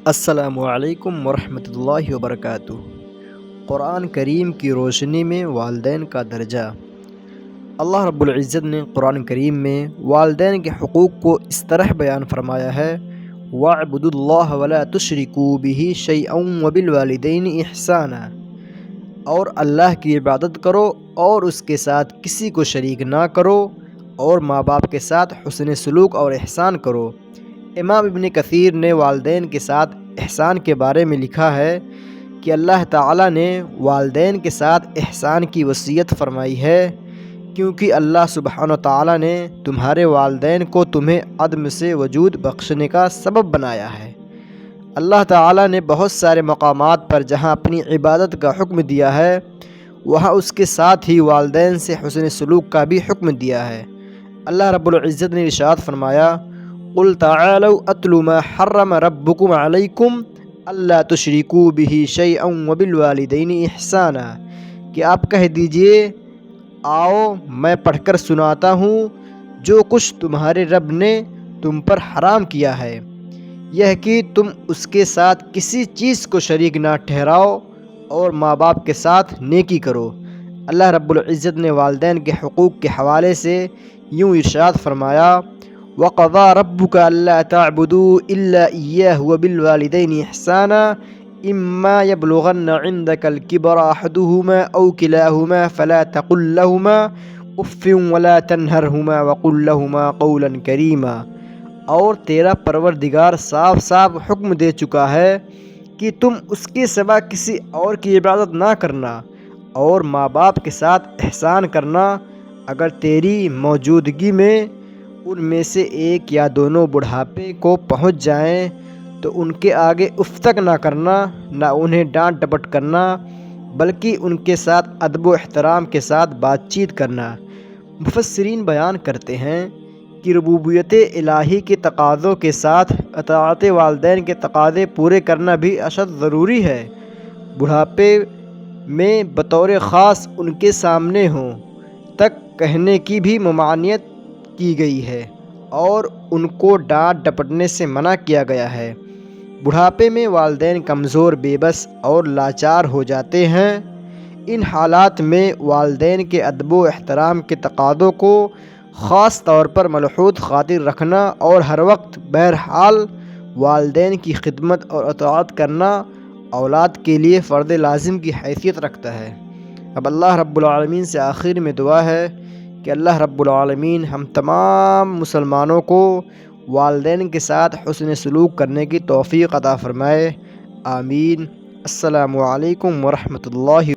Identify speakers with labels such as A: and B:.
A: السلام علیکم ورحمۃ اللہ وبرکاتہ۔ قرآن کریم کی روشنی میں والدین کا درجہ۔ اللہ رب العزت نے قرآن کریم میں والدین کے حقوق کو اس طرح بیان فرمایا ہے: وَاعْبُدُوا اللَّهَ وَلَا تُشْرِكُوا بِهِ شَيْئًا وَبِالْوَالِدَيْنِ إِحْسَانًا، اور اللہ کی عبادت کرو اور اس کے ساتھ کسی کو شریک نہ کرو، اور ماں باپ کے ساتھ حسن سلوک اور احسان کرو۔ امام ابن کثیر نے والدین کے ساتھ احسان کے بارے میں لکھا ہے کہ اللہ تعالیٰ نے والدین کے ساتھ احسان کی وصیت فرمائی ہے، کیونکہ اللہ سبحانہ و تعالیٰ نے تمہارے والدین کو تمہیں عدم سے وجود بخشنے کا سبب بنایا ہے۔ اللہ تعالیٰ نے بہت سارے مقامات پر جہاں اپنی عبادت کا حکم دیا ہے، وہاں اس کے ساتھ ہی والدین سے حسن سلوک کا بھی حکم دیا ہے۔ اللہ رب العزت نے ارشاد فرمایا: قُلْ تَعَالَوْا أَتْلُ مَا حَرَّمَ رَبُّكُمْ عَلَيْكُمْ أَلَّا تُشْرِكُوا بِهِ شَيْئًا وَبِالْوَالِدَيْنِ إِحْسَانًا، کہ آپ کہہ دیجئے، آؤ میں پڑھ کر سناتا ہوں جو کچھ تمہارے رب نے تم پر حرام کیا ہے، یہ کہ تم اس کے ساتھ کسی چیز کو شریک نہ ٹھہراؤ، اور ماں باپ کے ساتھ نیکی کرو۔ اللہ رب العزت نے والدین کے حقوق کے حوالے سے یوں ارشاد فرمایا: وَقَضَىٰ رَبُّكَ أَلَّا تَعْبُدُوا إِلَّا إِيَّاهُ وَبِالْوَالِدَيْنِ إِحْسَانًا إِمَّا يَبْلُغَنَّ عِندَكَ الْكِبَرَ أَحَدُهُمَا أَوْ كِلَاهُمَا فَلَا تَقُل لَّهُمَا أُفٍّ وَلَا تَنْهَرْهُمَا وَقُل لَّهُمَا قَوْلًا كَرِيمًا، اور تیرا پروردگار صاف صاف حکم دے چکا ہے کہ تم اس کے سوا کسی اور کی عبادت نہ کرنا، اور ماں باپ کے ساتھ احسان کرنا۔ اگر تیری موجودگی میں ان میں سے ایک یا دونوں بڑھاپے کو پہنچ جائیں تو ان کے آگے اف تک نہ کرنا، نہ انہیں ڈانٹ ڈپٹ کرنا، بلکہ ان کے ساتھ ادب و احترام کے ساتھ بات چیت کرنا۔ مفسرین بیان کرتے ہیں کہ ربوبیت الہی کے تقاضوں کے ساتھ اطاعت والدین کے تقاضے پورے کرنا بھی اشد ضروری ہے۔ بڑھاپے میں بطور خاص ان کے سامنے ہوں تک کہنے کی بھی ممانعت کی گئی ہے، اور ان کو ڈانٹ ڈپٹنے سے منع کیا گیا ہے۔ بڑھاپے میں والدین کمزور، بے بس اور لاچار ہو جاتے ہیں۔ ان حالات میں والدین کے ادب و احترام کے تقاضوں کو خاص طور پر ملحوظ خاطر رکھنا اور ہر وقت بہرحال والدین کی خدمت اور اطاعت کرنا اولاد کے لیے فرض لازم کی حیثیت رکھتا ہے۔ اب اللہ رب العالمین سے آخر میں دعا ہے کہ اللہ رب العالمین ہم تمام مسلمانوں کو والدین کے ساتھ حسن سلوک کرنے کی توفیق عطا فرمائے۔ آمین۔ السلام علیکم ورحمۃ اللہ۔